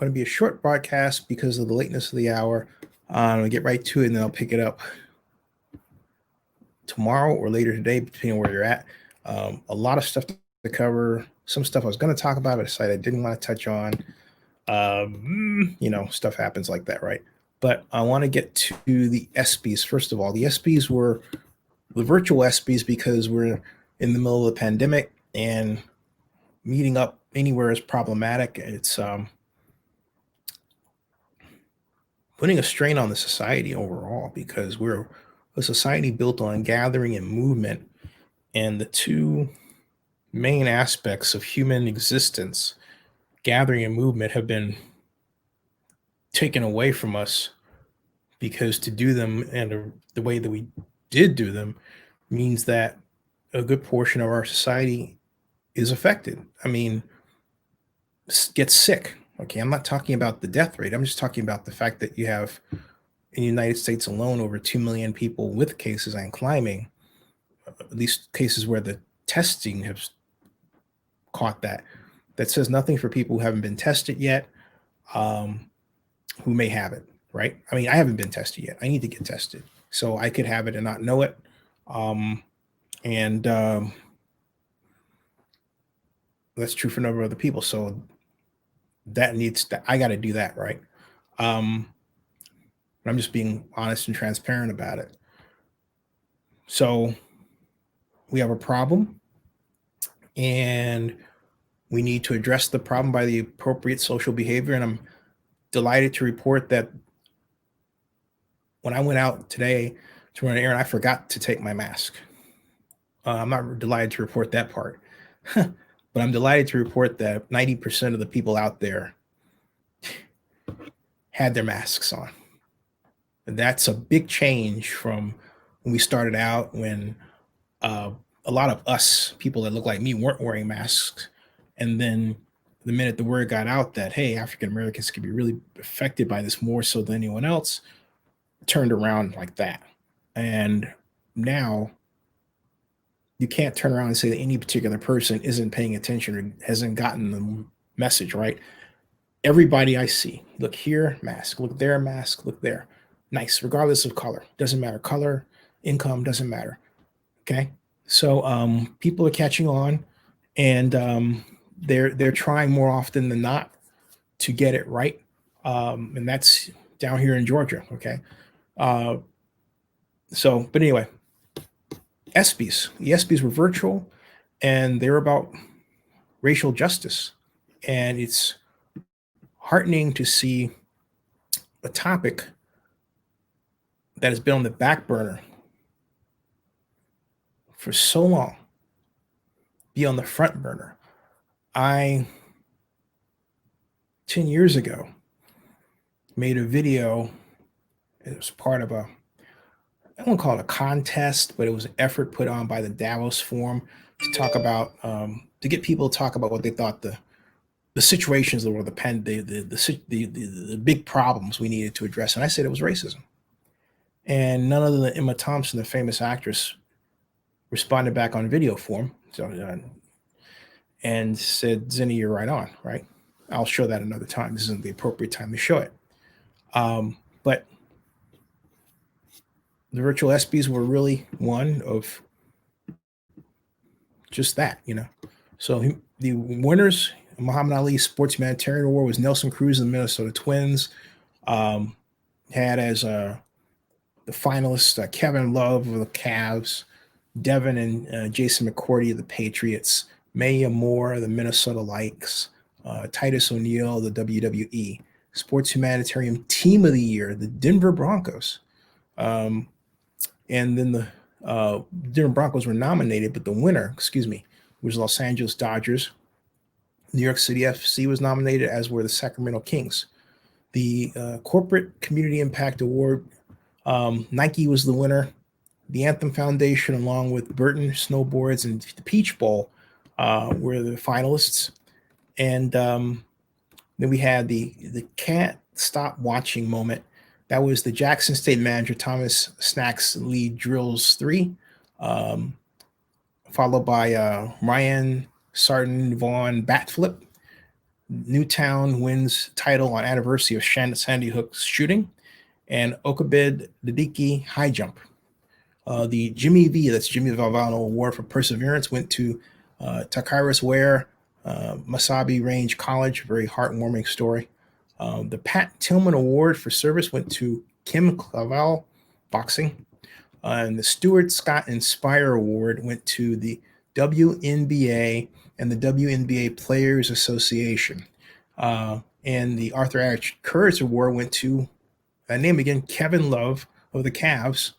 going to be a short broadcast because of the lateness of the hour. I'll get right to it, and then I'll pick it up tomorrow or later today, depending on where you're at. A lot of stuff to cover. Some stuff I was going to talk about, but I decided I didn't want to touch on. Stuff happens like that, right? But I want to get to the ESPYs. First of all, the ESPYs were the virtual ESPYs because we're in the middle of the pandemic and meeting up anywhere is problematic. It's putting a strain on the society overall because we're a society built on gathering and movement, and the two main aspects of human existence, gathering and movement, have been taken away from us because to do them and the way that we did do them means that a good portion of our society is affected. I mean, gets sick. Okay, I'm not talking about the death rate. I'm just talking about the fact that you have in the United States alone over 2 million people with cases and climbing, at least cases where the testing has caught that. That says nothing for people who haven't been tested yet, who may have it, right? I mean, I haven't been tested yet. I need to get tested. So I could have it and not know it. That's true for a number of other people. So I got to do that, right? I'm just being honest and transparent about it. So we have a problem, and we need to address the problem by the appropriate social behavior. And I'm delighted to report that when I went out today to run an errand, I forgot to take my mask. I'm not delighted to report that part, but I'm delighted to report that 90% of the people out there had their masks on. And that's a big change from when we started out, when a lot of us, people that look like me, weren't wearing masks. And then the minute the word got out that, hey, African Americans could be really affected by this more so than anyone else, turned around like that. And now you can't turn around and say that any particular person isn't paying attention or hasn't gotten the message, right? Everybody I see, look here, mask, look there, mask, look there. Nice, regardless of color. Doesn't matter. Color, income, doesn't matter. Okay? So people are catching on, and they're trying more often than not to get it right. And that's down here in Georgia, okay? But anyway, ESPYs. The ESPYs were virtual, and they were about racial justice. And it's heartening to see a topic that has been on the back burner for so long be on the front burner. 10 years ago, made a video. It was part of I won't call it a contest, but it was an effort put on by the Davos Forum to talk about, to get people to talk about what they thought the situations that were the big problems we needed to address. And I said it was racism. And none other than Emma Thompson, the famous actress, responded back on video form. And said, Zinni, you're right on, right? I'll show that another time. This isn't the appropriate time to show it. But the virtual ESPYs were really one of just that, So the winners, Muhammad Ali Sports Humanitarian Award, was Nelson Cruz and the Minnesota Twins. Had as the finalists Kevin Love of the Cavs, Devin and Jason McCourty of the Patriots, Maya Moore of the Minnesota Lykes, Titus O'Neil of the WWE, Sports Humanitarian Team of the Year, the Denver Broncos. And then the Denver Broncos were nominated, but the winner, was Los Angeles Dodgers. New York City FC was nominated, as were the Sacramento Kings. The Corporate Community Impact Award, Nike was the winner. The Anthem Foundation, along with Burton Snowboards and the Peach Bowl, were the finalists. And then we had the can't stop watching moment. That was the Jackson State manager, Thomas Snacks lead drills 3, followed by Ryan Sarton Vaughn bat flip. Newtown wins title on anniversary of Sandy Hook's shooting, and Okabid Didiki high jump. The Jimmy V, that's Jimmy Valvano Award for Perseverance, went to Takaris Ware, Masabi Range College, very heartwarming story. The Pat Tillman Award for Service went to Kim Clavel, boxing. And the Stuart Scott Inspire Award went to the WNBA and the WNBA Players Association. And the Arthur Ashe Courage Award went to, name again, Kevin Love of the Cavs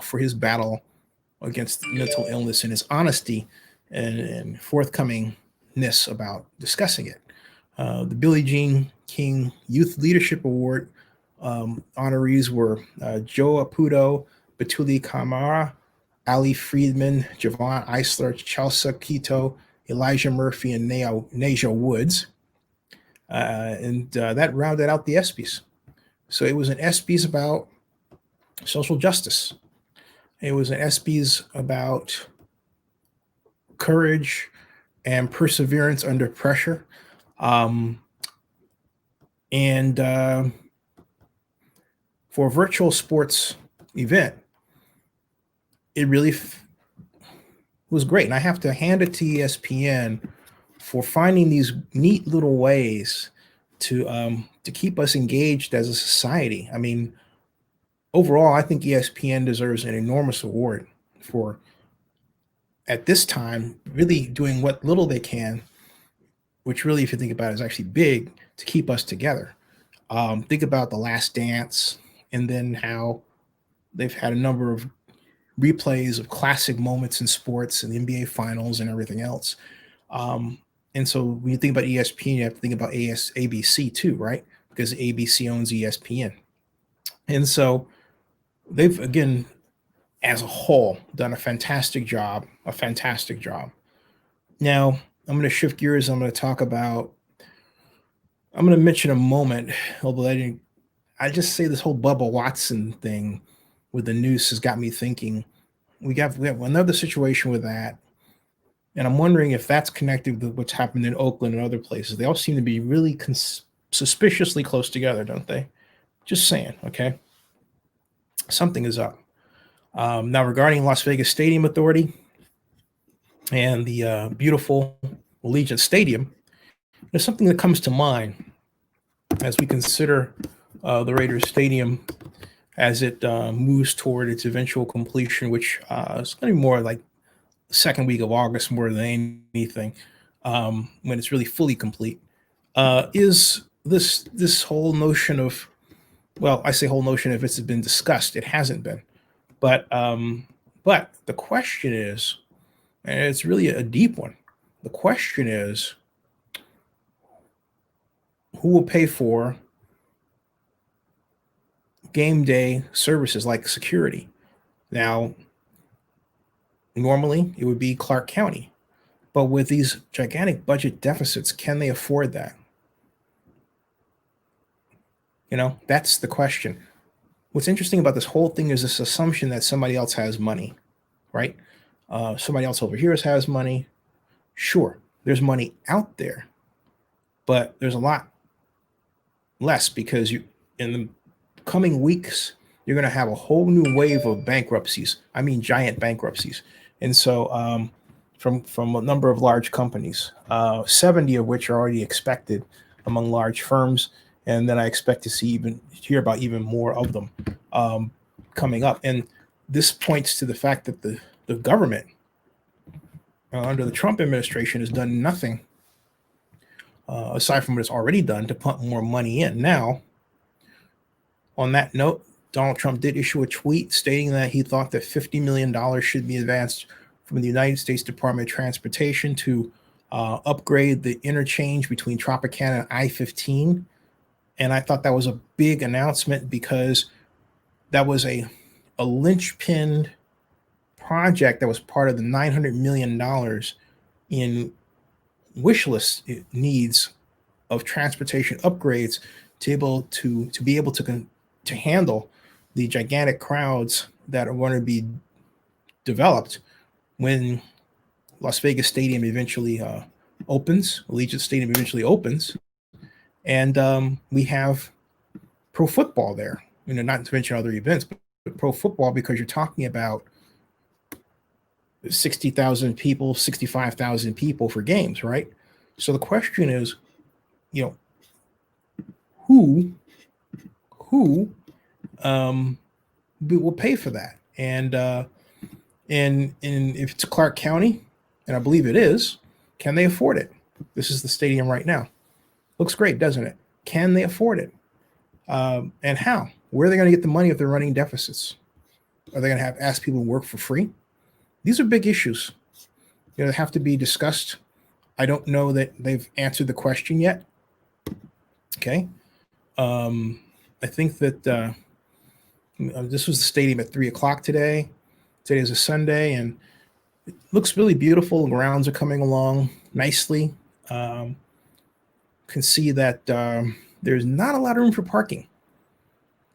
for his battle against mental illness and his honesty and forthcomingness about discussing it. The Billie Jean King Youth Leadership Award honorees were Joe Apudo, Batuli Kamara, Ali Friedman, Javon Eisler, Chelsea Quito, Elijah Murphy, and Naja Woods. And that rounded out the ESPYs. So it was an ESPYs about social justice. It was an ESPYs about courage and perseverance under pressure. And for a virtual sports event, it really was great. And I have to hand it to ESPN for finding these neat little ways to keep us engaged as a society. I mean, overall, I think ESPN deserves an enormous award for, at this time, really doing what little they can, which really, if you think about it, is actually big to keep us together. Think about The Last Dance, and then how they've had a number of replays of classic moments in sports and the NBA Finals and everything else. And so when you think about ESPN, you have to think about ABC too, right? Because ABC owns ESPN. And so they've, again, as a whole, done a fantastic job. Now, I'm going to shift gears. I'm going to mention a moment, although I just say this whole Bubba Watson thing with the noose has got me thinking. We have another situation with that. And I'm wondering if that's connected with what's happened in Oakland and other places. They all seem to be really suspiciously close together, don't they? Just saying, okay? Something is up. Now, regarding Las Vegas Stadium Authority and the beautiful Allegiant Stadium, there's something that comes to mind as we consider the Raiders Stadium as it moves toward its eventual completion, which is going to be more like the second week of August more than anything, when it's really fully complete, is this whole notion of, well, I say whole notion if it's been discussed. It hasn't been. But the question is, and it's really a deep one, the question is, who will pay for game day services like security? Now, normally it would be Clark County, but with these gigantic budget deficits, can they afford that? That's the question. What's interesting about this whole thing is this assumption that somebody else has money, right? Somebody else over here has money. Sure, there's money out there, but there's a lot less because in the coming weeks, you're going to have a whole new wave of bankruptcies. I mean, giant bankruptcies. And so from a number of large companies, 70 of which are already expected among large firms. And then I expect to hear about even more of them coming up. And this points to the fact that the government under the Trump administration has done nothing aside from what it's already done to pump more money in. Now, on that note, Donald Trump did issue a tweet stating that he thought that $50 million should be advanced from the United States Department of Transportation to upgrade the interchange between Tropicana and I-15. And I thought that was a big announcement because that was a linchpin project that was part of the $900 million in wish list needs of transportation upgrades to be able to handle the gigantic crowds that are going to be developed when Las Vegas Stadium eventually opens, Allegiant Stadium eventually opens, and we have pro football there. Not to mention other events, but pro football, because you're talking about 60,000 people, 65,000 people for games, right? So the question is, you know, who who will pay for that? And if it's Clark County, and I believe it is, can they afford it? This is the stadium right now. Looks great, doesn't it? Can they afford it? And how? Where are they going to get the money if they're running deficits? Are they going to ask people to work for free? These are big issues. They have to be discussed. I don't know that they've answered the question yet. Okay. I think that this was the stadium at 3:00 today. Today is a Sunday, and it looks really beautiful. The grounds are coming along nicely. Can see that there's not a lot of room for parking,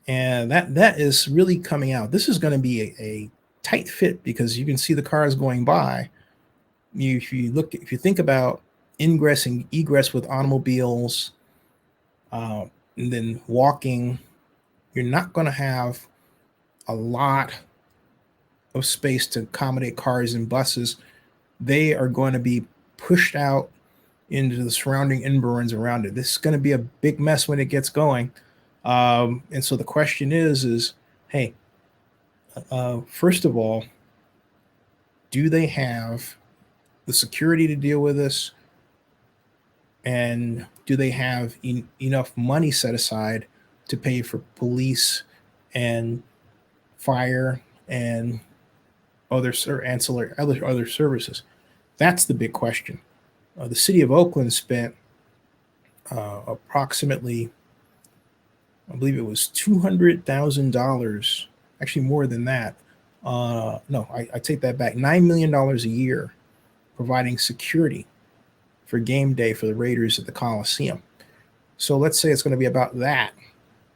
and that is really coming out. This is going to be a tight fit, because you can see the cars going by. If you think about ingress and egress with automobiles, and then walking, you're not going to have a lot of space to accommodate cars and buses. They are going to be pushed out into the surrounding environs around it. This is going to be a big mess when it gets going. And so the question is, hey, first of all, do they have the security to deal with this? And do they have enough money set aside to pay for police and fire and other ancillary other services? That's the big question. The city of Oakland spent approximately, I believe it was $200,000, actually more than that. No, I take that back. $9 million a year providing security for game day for the Raiders at the Coliseum. So let's say it's going to be about that,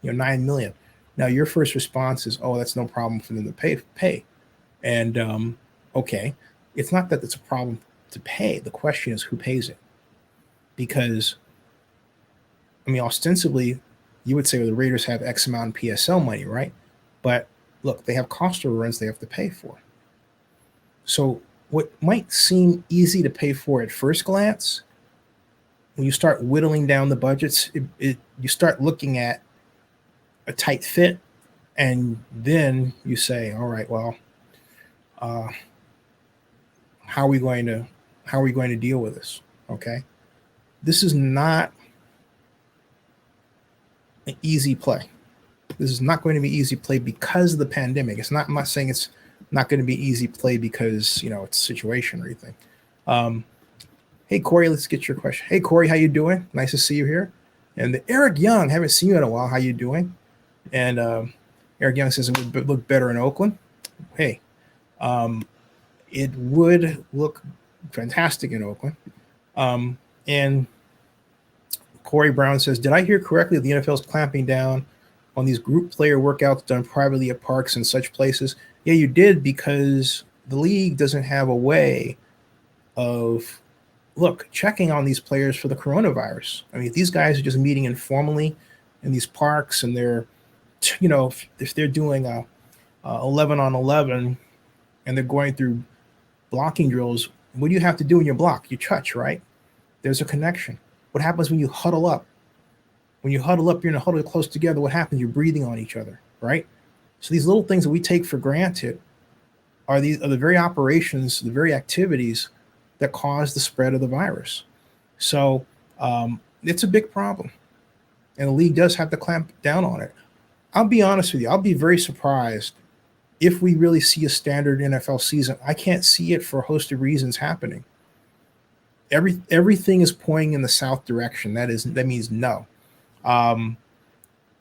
$9 million. Now your first response is, oh, that's no problem for them to pay. And okay, it's not that it's a problem to pay. The question is who pays it? Because, ostensibly, you would say, well, the Raiders have X amount of PSL money, right? But look, they have cost overruns they have to pay for. So what might seem easy to pay for at first glance, when you start whittling down the budgets, you start looking at a tight fit, and then you say, all right, well, how are we going to deal with this? Okay, this is not an easy play. This is not going to be easy play because of the pandemic. I'm not saying it's not going to be easy play because it's a situation or anything. Hey Corey, let's get your question. Hey Corey, how you doing? Nice to see you here. And Eric Young, haven't seen you in a while. How you doing? And Eric Young says it would look better in Oakland. Hey, it would look fantastic in Oakland. And Corey Brown says, did I hear correctly that the NFL is clamping down on these group player workouts done privately at parks and such places? Yeah, you did, because the league doesn't have a way of checking on these players for the coronavirus. These guys are just meeting informally in these parks, and they're, if they're doing a 11 on 11 and they're going through blocking drills, what do you have to do in your block? You touch, right? There's a connection. What happens when you huddle up? When you huddle up, you're in a huddle close together. What happens? You're breathing on each other, right? So these little things that we take for granted are the very operations, the very activities that cause the spread of the virus. So it's a big problem, and the league does have to clamp down on it. I'll be honest with you. I'll be very surprised if we really see a standard NFL season. I can't see it for a host of reasons happening. Everything is pointing in the south direction. That means no.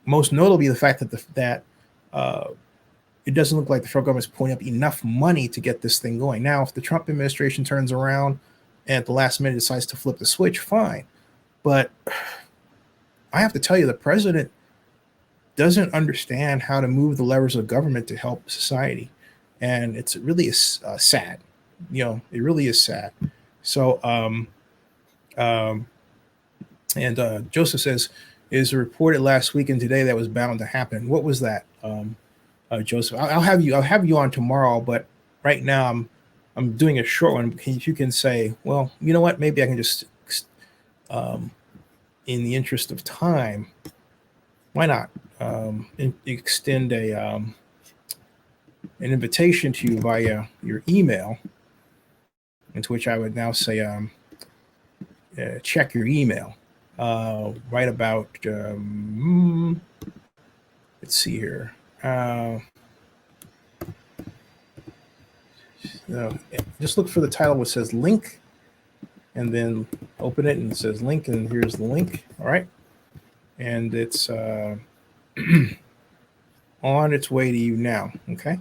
Most notably, the fact that it doesn't look like the federal government is pulling up enough money to get this thing going. Now, if the Trump administration turns around and at the last minute decides to flip the switch, fine. But I have to tell you, the president doesn't understand how to move the levers of government to help society. And it's really sad. It really is sad. So Um, and Joseph says, is reported last week and today that was bound to happen. What was that, Joseph? I'll have you. I'll have you on tomorrow. But right now, I'm doing a short one. If you can say, well, you know what? Maybe I can just, um, in the interest of time, why not extend an invitation to you via your email, into which I would now say, check your email. Right about, let's see here. Just look for the title which says link, and then open it and it says link, and here's the link. All right. And it's on its way to you now. Okay.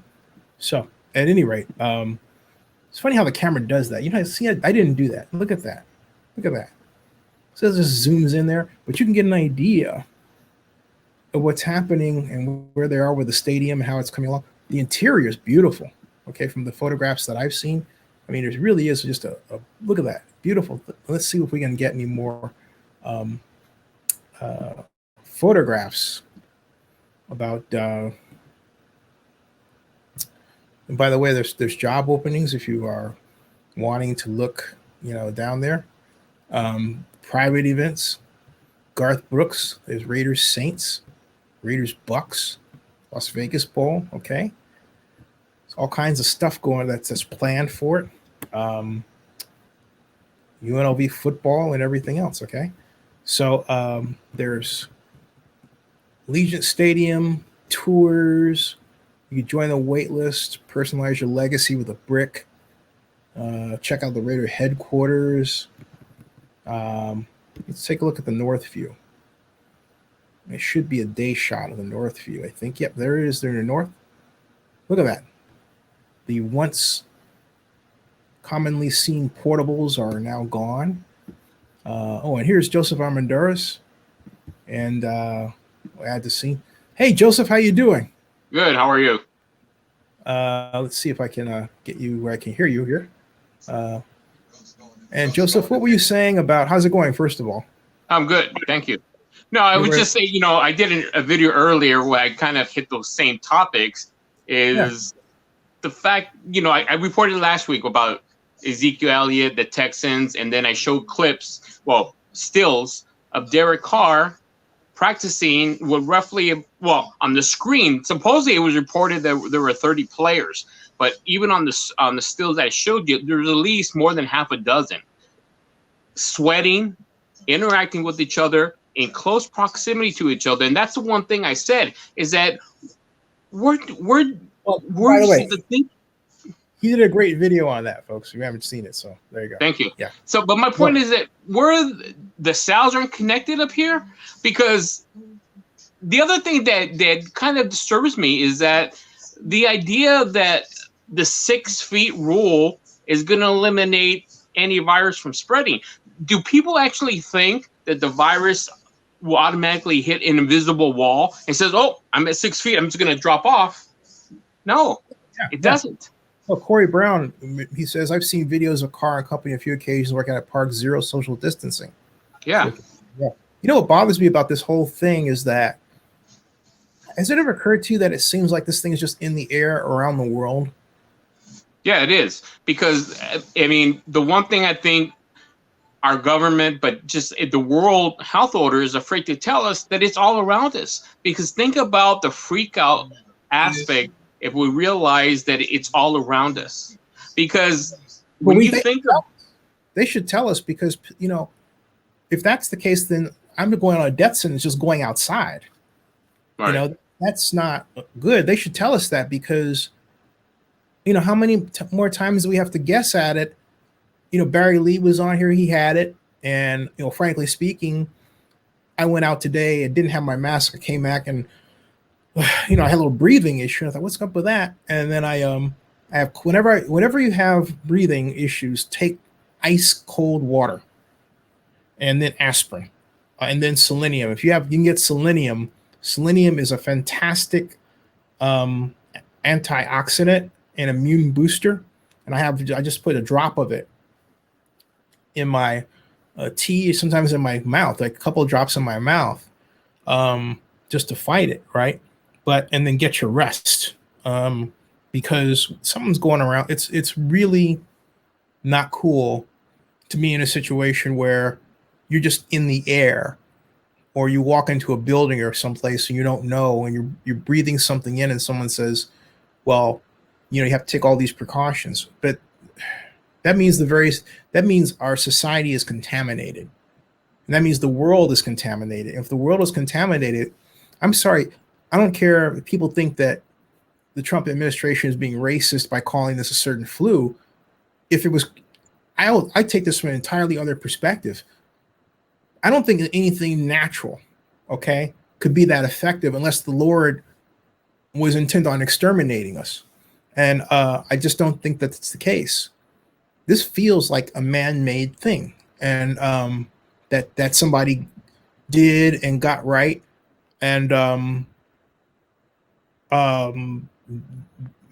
So at any rate, it's funny how the camera does that. You know, see, I didn't do that. Look at that. Look at that. So it just zooms in there, but you can get an idea of what's happening and where they are with the stadium and how it's coming along. The interior is beautiful. Okay, from the photographs that I've seen, I mean, it really is just a look at that, beautiful. Let's see if we can get any more photographs about. And by the way, there's job openings if you are wanting to look, down there. Private events. Garth Brooks. There's Raiders Saints, Raiders Bucks, Las Vegas Bowl. Okay, there's all kinds of stuff going that's planned for it. UNLV football and everything else. Okay, so there's Allegiant Stadium tours. You can join the wait list, personalize your legacy with a brick. Check out the Raider headquarters. Let's take a look at the north view. It should be a day shot of the north view, I think. Yep, there it is. There in the north. Look at that. The once commonly seen portables are now gone. And here's Joseph Armendariz. And we'll add the scene. Hey, Joseph, how you doing? Good. How are you? Let's see if I can get you where I can hear you here. And Joseph, what were you saying about how's it going? First of all, I'm good. Thank you. No, I would just say, I did a video earlier where I kind of hit those same topics. The fact, I reported last week about Ezekiel Elliott, the Texans, and then I showed clips, stills of Derek Carr practicing with roughly, on the screen, supposedly it was reported that there were 30 players, but even on the stills that I showed you, there's at least more than half a dozen sweating, interacting with each other in close proximity to each other. And that's the one thing I said is that we're by the way, he did a great video on that, folks. You haven't seen it, so there you go. Thank you. Yeah. So, but my point is that the cells aren't connected up here, because the other thing that kind of disturbs me is that the idea that the 6 feet rule is going to eliminate any virus from spreading. Do people actually think that the virus will automatically hit an invisible wall and says, "Oh, I'm at 6 feet, I'm just going to drop off"? No, it doesn't. Well, Corey Brown, he says, I've seen videos of Carr and company on a few occasions working at parks, zero social distancing. Yeah. You know what bothers me about this whole thing is that, has it ever occurred to you that it seems like this thing is just in the air around the world? Yeah, it is. Because, I mean, the one thing I think our government, but just the World Health Order is afraid to tell us that it's all around us. Because think about the freak out aspect if we realize that it's all around us. Because when you think they should tell us, because, if that's the case, then I'm going on a death sentence just going outside. Right. That's not good. They should tell us that, because, how many more times do we have to guess at it? Barry Lee was on here. He had it. And, frankly speaking, I went out today and didn't have my mask. I came back and, I had a little breathing issue. I thought, what's up with that? And then I have, whenever you have breathing issues, take ice cold water and then aspirin and then selenium. You can get selenium. Selenium is a fantastic antioxidant and immune booster. And I just put a drop of it in my tea sometimes in my mouth, like a couple of drops in my mouth, just to fight it, right? And then get your rest, because something's going around. It's really not cool to be in a situation where you're just in the air, or you walk into a building or someplace and you don't know, and you're breathing something in, and someone says, well, you have to take all these precautions. But that means that means our society is contaminated. And that means the world is contaminated. If the world is contaminated, I'm sorry, I don't care if people think that the Trump administration is being racist by calling this a certain flu. If it was, I take this from an entirely other perspective. I don't think anything natural, okay, could be that effective unless the Lord was intent on exterminating us. And I just don't think that's the case. This feels like a man-made thing, and that somebody did and got right. And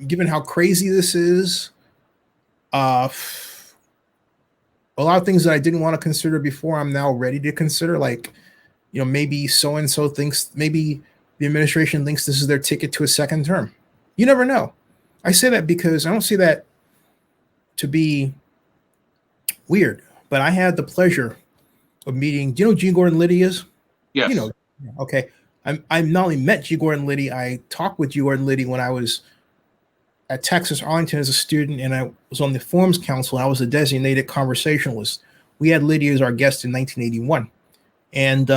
given how crazy this is, a lot of things that I didn't want to consider before, I'm now ready to consider. Like, maybe so-and-so thinks, maybe the administration thinks this is their ticket to a second term. You never know. I say that because I don't see that to be weird, but I had the pleasure of meeting, do you know who G. Gordon Liddy is? Yes. Okay. I not only met G. Gordon Liddy, I talked with G. Gordon Liddy when I was at Texas Arlington as a student, and I was on the Forums Council, and I was a designated conversationalist. We had Liddy as our guest in 1981. And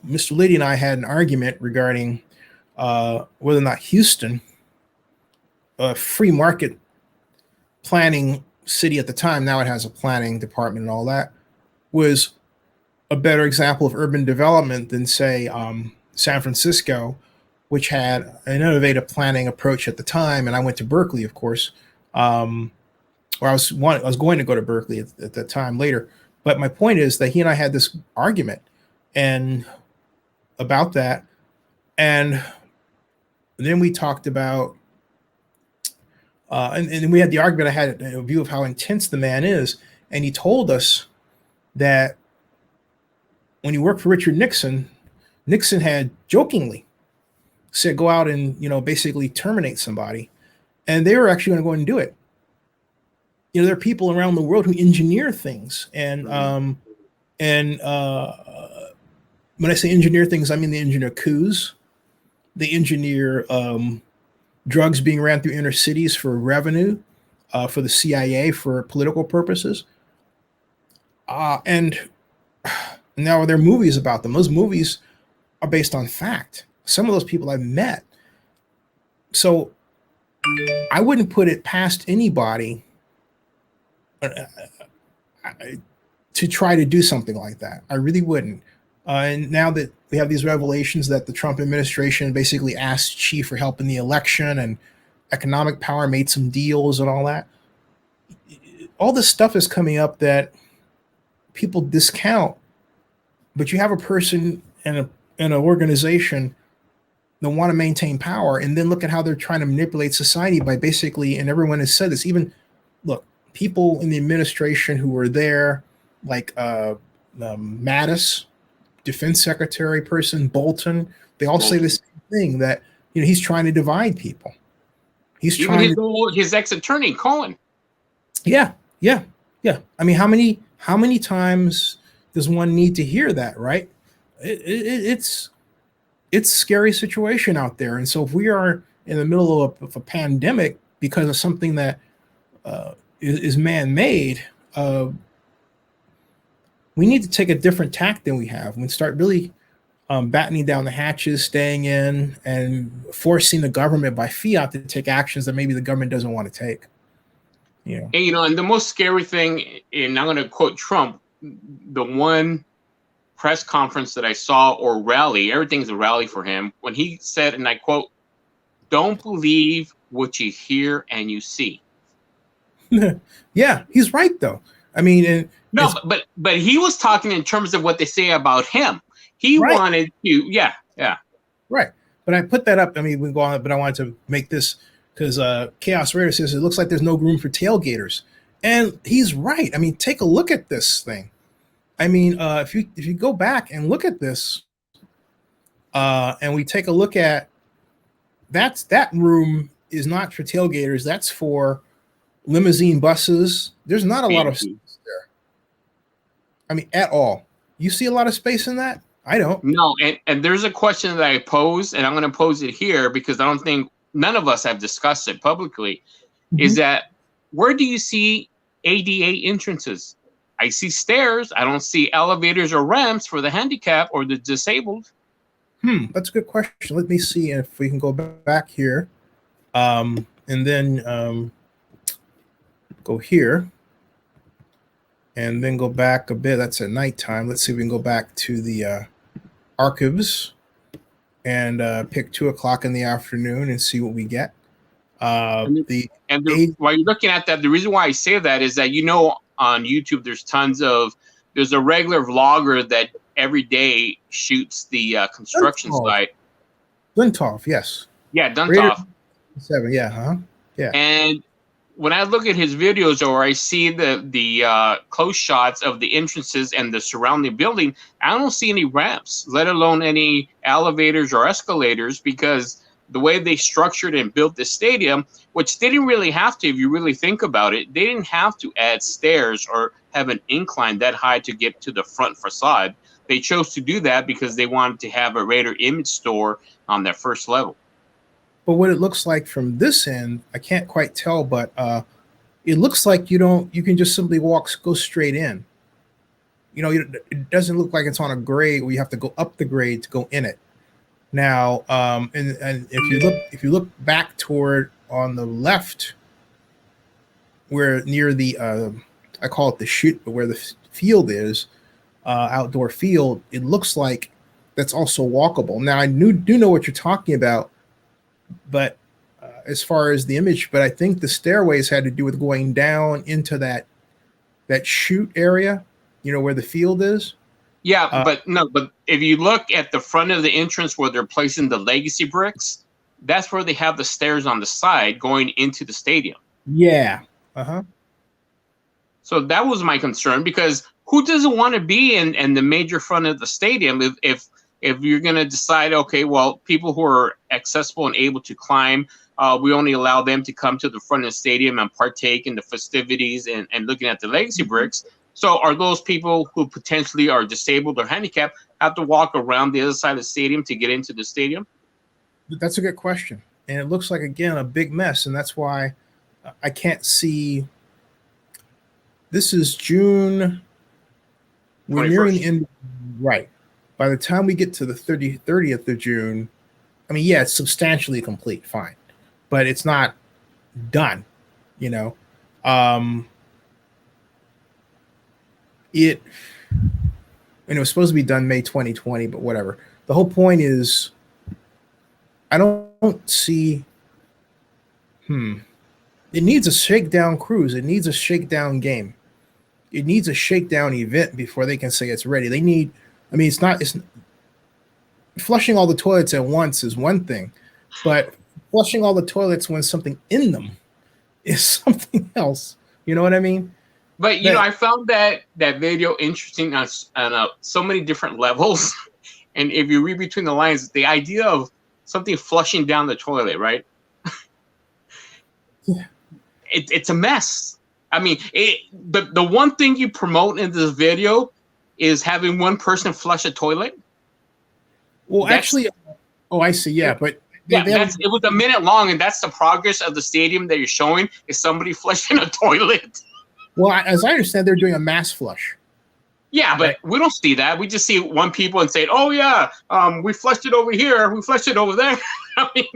Mr. Liddy and I had an argument regarding whether or not Houston, a free market planning city at the time, now it has a planning department and all that, was a better example of urban development than, say, San Francisco, which had an innovative planning approach at the time. And I went to Berkeley, of course, or I was going to go to Berkeley at that time later. But my point is that he and I had this argument and about that. And then we talked about, and we had the argument. I had a view of how intense the man is. And he told us that when he worked for Richard Nixon, Nixon had jokingly said, go out and, basically terminate somebody. And they were actually going to go and do it. There are people around the world who engineer things. And when I say engineer things, I mean they engineer coups. They engineer drugs being ran through inner cities for revenue, for the CIA, for political purposes. And now there are movies about them. Those movies are based on fact. Some of those people I've met. So I wouldn't put it past anybody to try to do something like that. I really wouldn't. And now that we have these revelations that the Trump administration basically asked Xi for help in the election, and economic power made some deals and all that, all this stuff is coming up that people discount. But you have a person and an organization that want to maintain power, and then look at how they're trying to manipulate society by basically, and everyone has said this, even, look, people in the administration who were there, like Mattis, defense secretary person, Bolton, they all say the same thing, that he's trying to divide people. He's even trying his ex-attorney, Cohen. Yeah. I mean, how many times does one need to hear that, right? It's a scary situation out there. And so if we are in the middle of a pandemic because of something that is man-made, we need to take a different tack than we have. We start really battening down the hatches, staying in, and forcing the government by fiat to take actions that maybe the government doesn't want to take. And, and the most scary thing, and I'm going to quote Trump, the one press conference that I saw, or rally, everything's a rally for him, when he said, and I quote, "Don't believe what you hear and you see." Yeah, he's right, though. I mean, no, but he was talking in terms of what they say about him. He wanted to, yeah. Right. But I put that up. I mean, we can go on, but I wanted to make this because Chaos Raider says it looks like there's no room for tailgaters. And he's right. I mean, take a look at this thing. I mean, if you go back and look at this, and we take a look at that room is not for tailgaters. That's for limousine buses. There's not a lot of B&B. space there. I mean, at all. You see a lot of space in that? I don't. No, and there's a question that I pose, and I'm going to pose it here because I don't think none of us have discussed it publicly. Is that where do you see ADA entrances? I see stairs. I don't see elevators or ramps for the handicap or the disabled. That's a good question. Let me see if we can go back here, and then go here, and then go back a bit. That's at nighttime. Let's see if we can go back to the archives and pick 2 o'clock in the afternoon and see what we get. While you're looking at that, the reason why I say that is that on YouTube there's a regular vlogger that every day shoots the construction site. Duntov, yes. Yeah, Duntov. 7, yeah, yeah. And when I look at his videos or I see the close shots of the entrances and the surrounding building, I don't see any ramps, let alone any elevators or escalators, because the way they structured and built the stadium, which they didn't really have to, if you really think about it, they didn't have to add stairs or have an incline that high to get to the front facade. They chose to do that because they wanted to have a Raider image store on that first level. But what it looks like from this end, I can't quite tell, but it looks like you can just simply go straight in. It doesn't look like it's on a grade where you have to go up the grade to go in it. Now, and if you look back toward on the left, where near the I call it the chute, but where the field is, outdoor field, it looks like that's also walkable. Now, I do know what you're talking about, but as far as the image, but I think the stairways had to do with going down into that chute area, where the field is. Yeah, but if you look at the front of the entrance where they're placing the legacy bricks, that's where they have the stairs on the side going into the stadium. Yeah. So that was my concern, because who doesn't want to be in the major front of the stadium if you're going to decide, okay, well, people who are accessible and able to climb, we only allow them to come to the front of the stadium and partake in the festivities and looking at the legacy bricks. So are those people who potentially are disabled or handicapped have to walk around the other side of the stadium to get into the stadium? That's a good question. And it looks like, again, a big mess. And that's why I can't see. This is June. We're 21st. nearing the end. Right. By the time we get to the 30th of June, I mean, yeah, it's substantially complete. Fine. But it's not done, It was supposed to be done May 2020, but whatever. The whole point is, I don't see. It needs a shakedown cruise. It needs a shakedown game. It needs a shakedown event before they can say it's ready. They need. I mean, it's flushing all the toilets at once is one thing, but flushing all the toilets when something in them is something else. You know what I mean? But I found that video interesting on so many different levels. And if you read between the lines, the idea of something flushing down the toilet, right? Yeah. It's a mess. I mean, the one thing you promote in this video is having one person flush a toilet. Well, actually, I see. Yeah, but it was a minute long, and that's the progress of the stadium that you're showing is somebody flushing a toilet. Well, as I understand, they're doing a mass flush. Yeah, but we don't see that. We just see one people and say, "Oh yeah, we flushed it over here. We flushed it over there." I mean,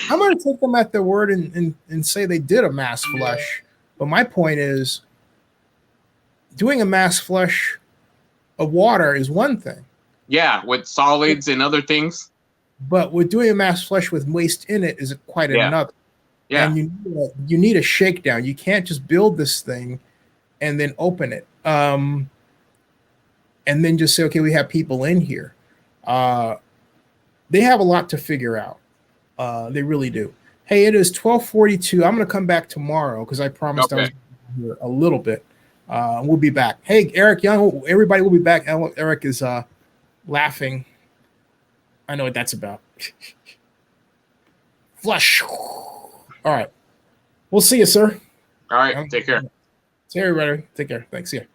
I'm going to take them at their word and say they did a mass flush. But my point is, doing a mass flush of water is one thing. Yeah, with solids and other things. But with doing a mass flush with waste in it is quite another. Yeah. And you need a shakedown. You can't just build this thing and then open it. And then just say, okay, we have people in here. They have a lot to figure out. They really do. Hey, it is 12:42. I'm going to come back tomorrow because I promised I was here a little bit. We'll be back. Hey, Eric Young, everybody will be back. Eric is laughing. I know what that's about. Flush. All right. We'll see you, sir. All right. Take care. See you, everybody. Take care. Thanks. See you.